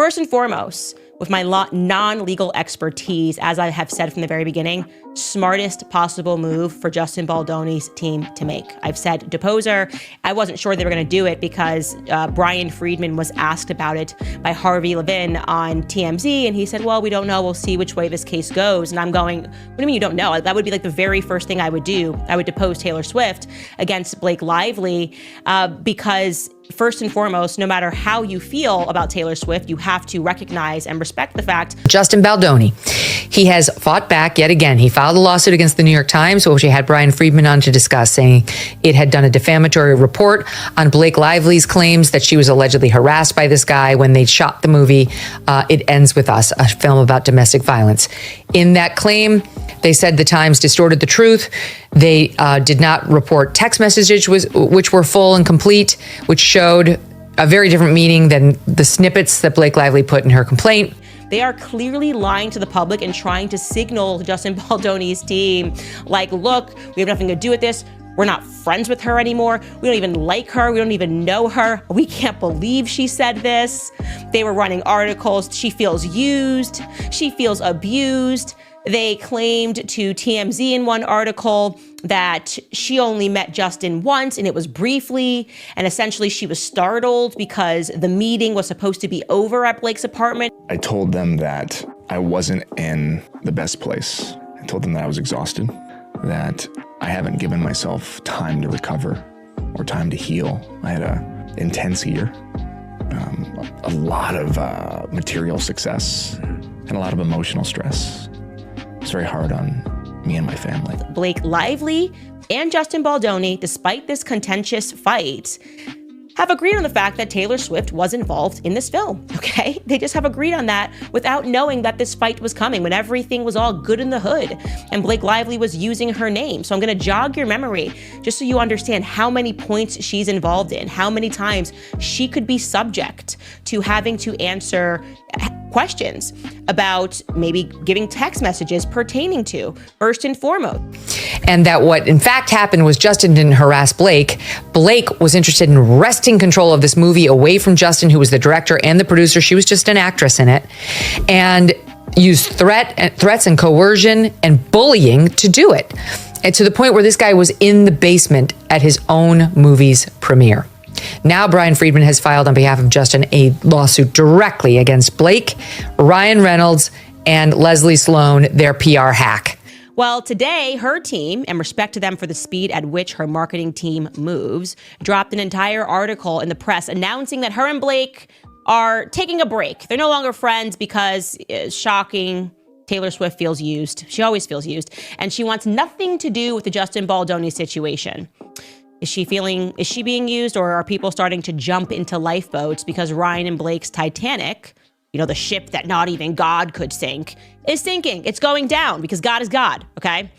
First and foremost, with my non-legal expertise, as I have said from the very beginning, smartest possible move for Justin Baldoni's team to make. I've said depose her. I wasn't sure they were going to do it because Brian Friedman was asked about it by Harvey Levin on TMZ, and he said, well, we don't know. We'll see which way this case goes. And I'm going, what do you mean you don't know? That would be like the very first thing I would do. I would depose Taylor Swift against Blake Lively because first and foremost, no matter how you feel about Taylor Swift, you have to recognize and respect the fact. Justin Baldoni, he has fought back yet again. He filed a lawsuit against the New York Times, which he had Brian Friedman on to discuss, saying it had done a defamatory report on Blake Lively's claims that she was allegedly harassed by this guy when they shot the movie It Ends With Us, a film about domestic violence. In that claim, they said the Times distorted the truth. They did not report text messages which were full and complete, which showed a very different meaning than the snippets that Blake Lively put in her complaint. They are clearly lying to the public and trying to signal to Justin Baldoni's team, like, look, we have nothing to do with this. We're not friends with her anymore. We don't even like her. We don't even know her. We can't believe she said this. They were running articles. She feels used. She feels abused. They claimed to TMZ in one article that she only met Justin once and it was briefly, and essentially she was startled because the meeting was supposed to be over at Blake's apartment. I told them that I wasn't in the best place. I told them that I was exhausted, that I haven't given myself time to recover or time to heal. I had an intense year, a lot of material success and a lot of emotional stress. It's very hard on me and my family. Blake Lively and Justin Baldoni, despite this contentious fight, have agreed on the fact that Taylor Swift was involved in this film, okay? They just have agreed on that without knowing that this fight was coming, when everything was all good in the hood and Blake Lively was using her name. So I'm gonna jog your memory just so you understand how many points she's involved in, how many times she could be subject to having to answer questions about maybe giving text messages pertaining to, first and foremost. And that what in fact happened was Justin didn't harass Blake. Blake was interested in wresting control of this movie away from Justin, who was the director and the producer. She was just an actress in it, and used threats and coercion and bullying to do it. And to the point where this guy was in the basement at his own movie's premiere. Now, Brian Friedman has filed on behalf of Justin a lawsuit directly against Blake, Ryan Reynolds, and Leslie Sloan, their PR hack. Well, today, her team, and respect to them for the speed at which her marketing team moves, dropped an entire article in the press announcing that her and Blake are taking a break. They're no longer friends because, shocking, Taylor Swift feels used. She always feels used. And she wants nothing to do with the Justin Baldoni situation. Is she being used, or are people starting to jump into lifeboats because Ryan and Blake's Titanic, you know, the ship that not even God could sink, is sinking? It's going down because God is God, okay?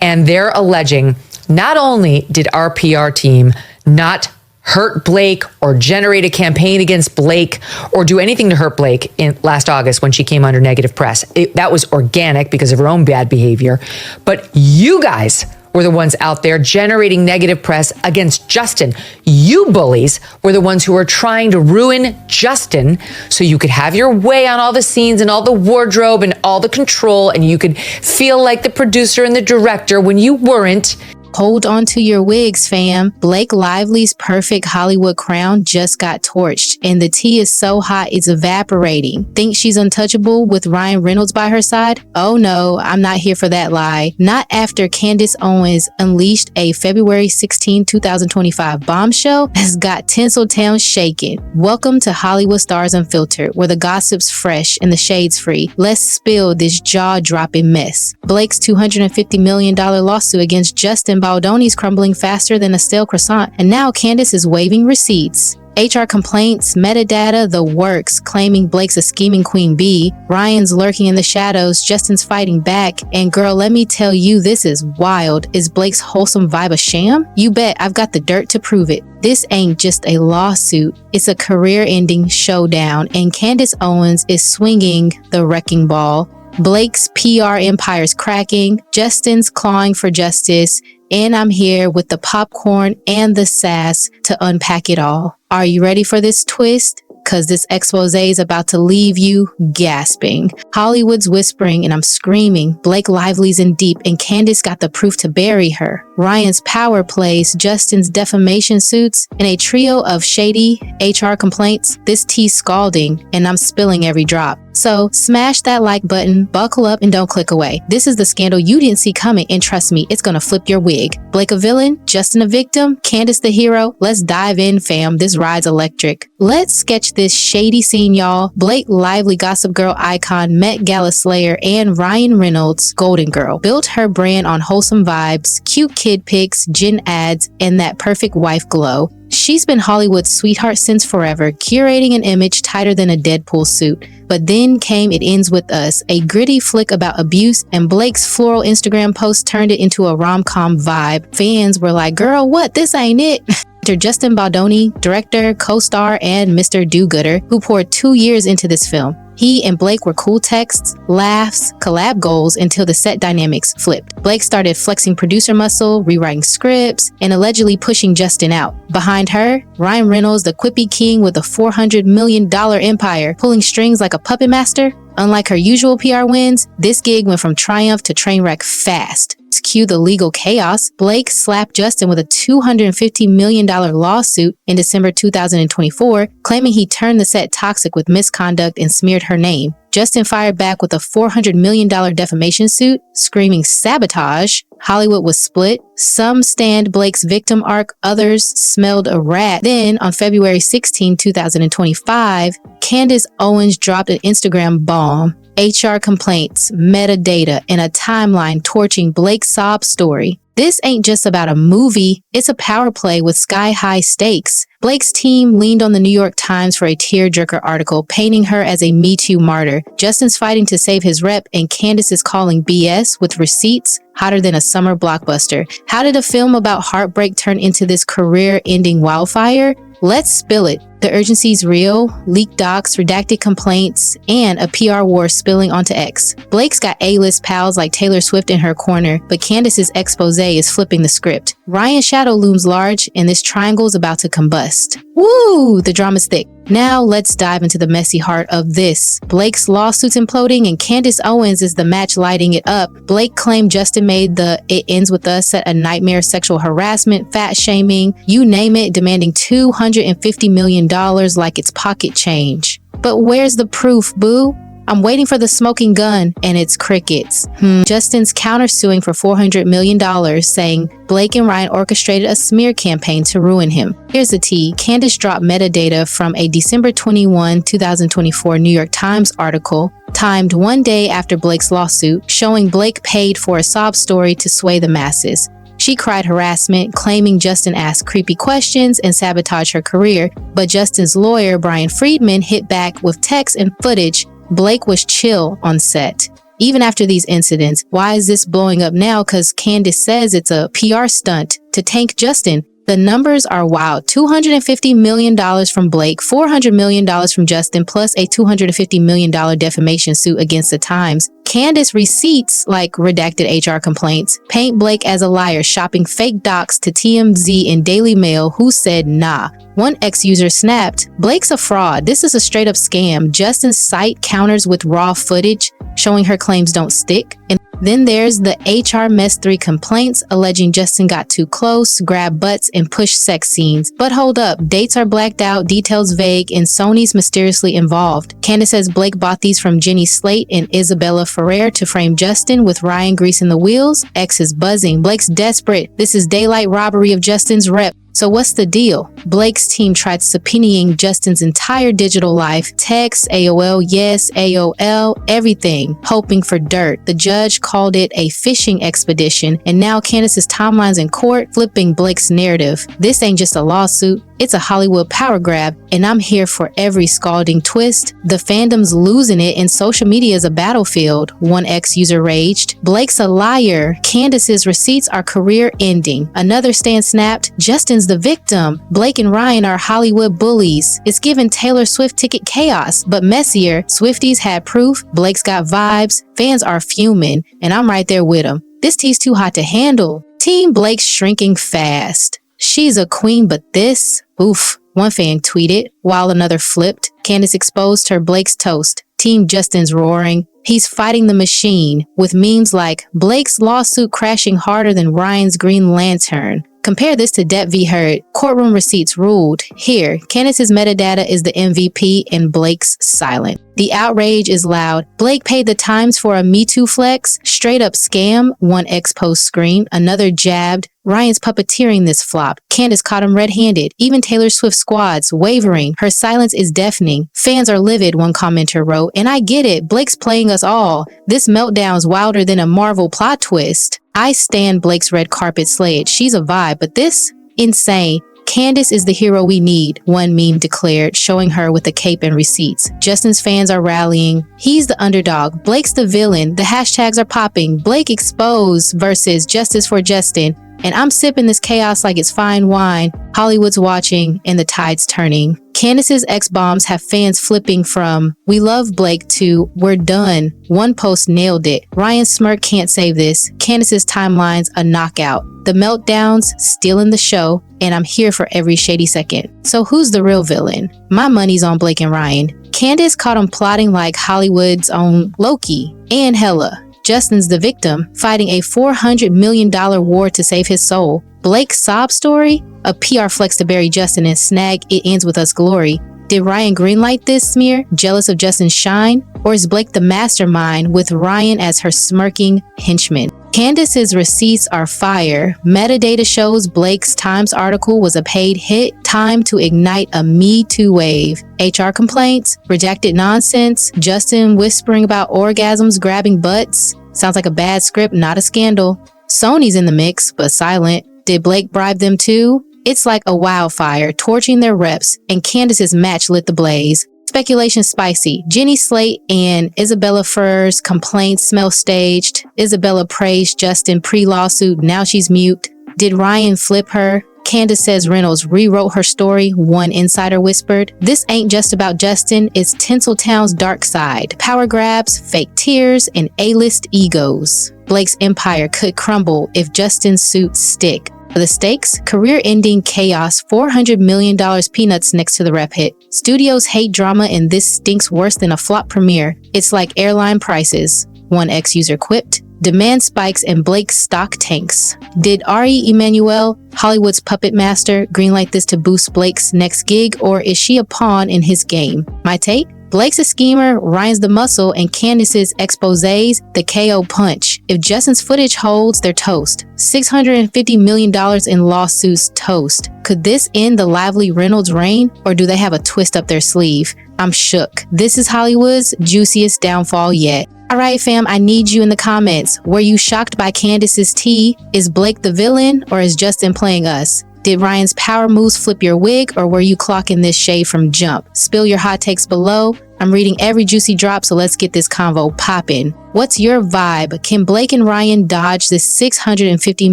And they're alleging not only did our PR team not hurt Blake or generate a campaign against Blake or do anything to hurt Blake in last August when she came under negative press. That was organic because of her own bad behavior. But you guys were the ones out there generating negative press against Justin. You bullies were the ones who were trying to ruin Justin so you could have your way on all the scenes and all the wardrobe and all the control, and you could feel like the producer and the director when you weren't. Hold on to your wigs, fam. Blake Lively's perfect Hollywood crown just got torched, and the tea is so hot it's evaporating. Think she's untouchable with Ryan Reynolds by her side? Oh no, I'm not here for that lie. Not after Candace Owens unleashed a February 16, 2025 bombshell that's got Tinseltown shaking. Welcome to Hollywood Stars Unfiltered, where the gossip's fresh and the shade's free. Let's spill this jaw-dropping mess. Blake's $250 million lawsuit against Justin Baldoni's crumbling faster than a stale croissant, and now Candace is waiving receipts. HR complaints, metadata, the works, claiming Blake's a scheming queen bee. Ryan's lurking in the shadows, Justin's fighting back, and girl, let me tell you, this is wild. Is Blake's wholesome vibe a sham? You bet, I've got the dirt to prove it. This ain't just a lawsuit, it's a career-ending showdown, and Candace Owens is swinging the wrecking ball. Blake's PR empire's cracking, Justin's clawing for justice, and I'm here with the popcorn and the sass to unpack it all. Are you ready for this twist? cause this expose is about to leave you gasping. Hollywood's whispering and I'm screaming. Blake Lively's in deep and Candace got the proof to bury her. Ryan's power plays, Justin's defamation suits, and a trio of shady HR complaints. This tea's scalding and I'm spilling every drop. So smash that like button, buckle up, and don't click away. This is the scandal you didn't see coming, and trust me, it's gonna flip your wig. Blake a villain, Justin a victim, Candace the hero. Let's dive in, fam. This ride's electric. Let's sketch this shady scene, y'all. Blake Lively Gossip Girl icon, Met Gala slayer, and Ryan Reynolds Golden Girl built her brand on wholesome vibes, cute kid pics, gin ads, and that perfect wife glow. She's been Hollywood's sweetheart since forever, curating an image tighter than a Deadpool suit. But then came It Ends With Us, a gritty flick about abuse, and Blake's floral Instagram post turned it into a rom-com vibe. Fans were like, girl, what? This ain't it. Enter Justin Baldoni, director, co-star, and Mr. Do-Gooder, who poured 2 years into this film. He and Blake were cool texts, laughs, collab goals until the set dynamics flipped. Blake started flexing producer muscle, rewriting scripts, and allegedly pushing Justin out. Behind her, Ryan Reynolds, the quippy king with a $400 million empire, pulling strings like a puppet master. Unlike her usual PR wins, this gig went from triumph to train wreck fast. Cue the legal chaos. Blake slapped Justin with a $250 million lawsuit in December 2024, claiming he turned the set toxic with misconduct and smeared her name. Justin fired back with a $400 million defamation suit, screaming sabotage. Hollywood was split. Some stand Blake's victim arc, others smelled a rat. Then, on February 16, 2025, Candace Owens dropped an Instagram bomb. HR complaints, metadata, and a timeline torching Blake's sob story. This ain't just about a movie, it's a power play with sky-high stakes. Blake's team leaned on the New York Times for a tearjerker article, painting her as a Me Too martyr. Justin's fighting to save his rep, and Candace is calling BS with receipts hotter than a summer blockbuster. How did a film about heartbreak turn into this career-ending wildfire? Let's spill it. The urgency's real, leaked docs, redacted complaints, and a PR war spilling onto X. Blake's got A-list pals like Taylor Swift in her corner, but Candace's expose is flipping the script. Ryan's shadow looms large, and this triangle's about to combust. Woo! The drama's thick. Now let's dive into the messy heart of this. Blake's lawsuits imploding and Candace Owens is the match lighting it up. Blake claimed Justin made the It Ends With Us set a nightmare, sexual harassment, fat shaming, you name it, demanding $250 million like it's pocket change. But where's the proof, boo? I'm waiting for the smoking gun, and it's crickets. Justin's countersuing for $400 million, saying Blake and Ryan orchestrated a smear campaign to ruin him. Here's the tea. Candace dropped metadata from a December 21, 2024 New York Times article, timed 1 day after Blake's lawsuit, showing Blake paid for a sob story to sway the masses. She cried harassment, claiming Justin asked creepy questions and sabotaged her career, but Justin's lawyer, Brian Friedman, hit back with text and footage. Blake was chill on set. Even after these incidents, why is this blowing up now? Because Candace says it's a PR stunt to tank Justin. The numbers are wild. $250 million from Blake, $400 million from Justin, plus a $250 million defamation suit against the Times. Candace receipts, like redacted HR complaints, paint Blake as a liar, shopping fake docs to TMZ and Daily Mail, who said nah. One ex-user snapped, Blake's a fraud. This is a straight up scam. Justin's site counters with raw footage, showing her claims don't stick. And then there's the HR Mess 3 complaints, alleging Justin got too close, grabbed butts, and pushed sex scenes. But hold up, dates are blacked out, details vague, and Sony's mysteriously involved. Candace says Blake bought these from Jenny Slate and Isabella Ferrer to frame Justin, with Ryan greasing the wheels. X is buzzing. Blake's desperate. This is daylight robbery of Justin's rep. So what's the deal? Blake's team tried subpoenaing Justin's entire digital life, text, AOL, yes, AOL, everything, hoping for dirt. The judge called it a fishing expedition, and now Candace's timeline's in court, flipping Blake's narrative. This ain't just a lawsuit. It's a Hollywood power grab, and I'm here for every scalding twist. The fandom's losing it, and social media is a battlefield, one ex-user raged. Blake's a liar. Candace's receipts are career-ending. Another stand snapped, Justin's the victim. Blake and Ryan are Hollywood bullies. It's given Taylor Swift ticket chaos, but messier. Swifties had proof. Blake's got vibes. Fans are fuming, and I'm right there with them. This tea's too hot to handle. Team Blake's shrinking fast. She's a queen, but this? Oof. One fan tweeted, while another flipped. Candace exposed her Blake's toast. Team Justin's roaring. He's fighting the machine with memes like Blake's lawsuit crashing harder than Ryan's Green Lantern. Compare this to Depp v. Heard. Courtroom receipts ruled. Here, Candace's metadata is the MVP and Blake's silent. The outrage is loud. Blake paid the Times for a Me Too flex. Straight up scam, one ex-post screamed. Another jabbed. Ryan's puppeteering this flop. Candace caught him red-handed. Even Taylor Swift squads wavering. Her silence is deafening. Fans are livid, one commenter wrote. And I get it. Blake's playing us all. This meltdown's wilder than a Marvel plot twist. I stand Blake's red carpet slayed. She's a vibe, but this? Insane. Candace is the hero we need, one meme declared, showing her with a cape and receipts. Justin's fans are rallying. He's the underdog. Blake's the villain. The hashtags are popping. Blake exposed versus Justice for Justin. And I'm sipping this chaos like it's fine wine. Hollywood's watching and the tide's turning. Candace's ex-bombs have fans flipping from "we love Blake" to "we're done." One post nailed it. Ryan's smirk can't save this. Candace's timeline's a knockout. The meltdowns stealing the show, and I'm here for every shady second. So who's the real villain? My money's on Blake and Ryan. Candace caught him plotting like Hollywood's own Loki and Hella. Justin's the victim, fighting a $400 million war to save his soul. Blake's sob story? A PR flex to bury Justin and snag "it ends with us" glory. Did Ryan greenlight this smear, jealous of Justin's shine? Or is Blake the mastermind with Ryan as her smirking henchman? Candace's receipts are fire. Metadata shows Blake's Times article was a paid hit. Time to ignite a Me Too wave. HR complaints, redacted nonsense, Justin whispering about orgasms, grabbing butts. Sounds like a bad script, not a scandal. Sony's in the mix, but silent. Did Blake bribe them too? It's like a wildfire, torching their reps, and Candace's match lit the blaze. Speculation spicy. Jenny Slate and Isabella Furr's complaints smell staged. Isabella praised Justin pre-lawsuit, now she's mute. Did Ryan flip her? Candace says Reynolds rewrote her story, one insider whispered. This ain't just about Justin, it's Tinseltown's dark side. Power grabs, fake tears, and A-list egos. Blake's empire could crumble if Justin's suits stick. The stakes? Career-ending chaos, $400 million peanuts next to the rep hit. Studios hate drama and this stinks worse than a flop premiere. It's like airline prices, one ex-user quipped. Demand spikes and Blake's stock tanks. Did Ari Emanuel, Hollywood's puppet master, greenlight this to boost Blake's next gig, or is she a pawn in his game? My take? Blake's a schemer, Ryan's the muscle, and Candace's exposés the KO punch. If Justin's footage holds, they're toast. $650 million in lawsuits toast. Could this end the lively Reynolds reign, or do they have a twist up their sleeve? I'm shook. This is Hollywood's juiciest downfall yet. Alright fam, I need you in the comments. Were you shocked by Candace's tea? Is Blake the villain, or is Justin playing us? Did Ryan's power moves flip your wig, or were you clocking this shade from jump? Spill your hot takes below. I'm reading every juicy drop, so let's get this convo poppin'. What's your vibe? Can Blake and Ryan dodge this $650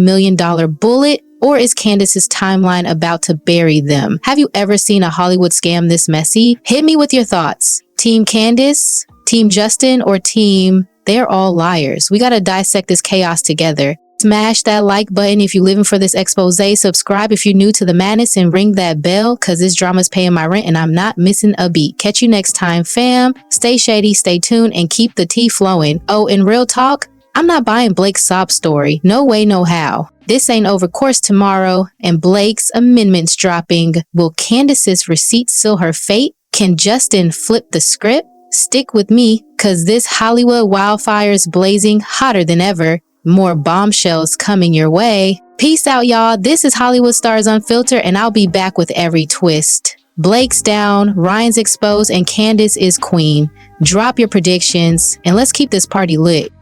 million bullet? Or is Candace's timeline about to bury them? Have you ever seen a Hollywood scam this messy? Hit me with your thoughts. Team Candace? Team Justin? Or team they're all liars? We gotta dissect this chaos together. Smash that like button if you're living for this expose. Subscribe if you're new to the madness and ring that bell because this drama's paying my rent and I'm not missing a beat. Catch you next time, fam. Stay shady, stay tuned, and keep the tea flowing. Oh, and real talk, I'm not buying Blake's sob story. No way, no how. This ain't over course tomorrow, and Blake's amendments dropping. Will Candace's receipts seal her fate? Can Justin flip the script? Stick with me, cause this Hollywood wildfire's blazing hotter than ever. More bombshells coming your way. Peace out, y'all. This is Hollywood Stars Unfiltered, and I'll be back with every twist. Blake's down, Ryan's exposed, and Candace is queen. Drop your predictions, and let's keep this party lit.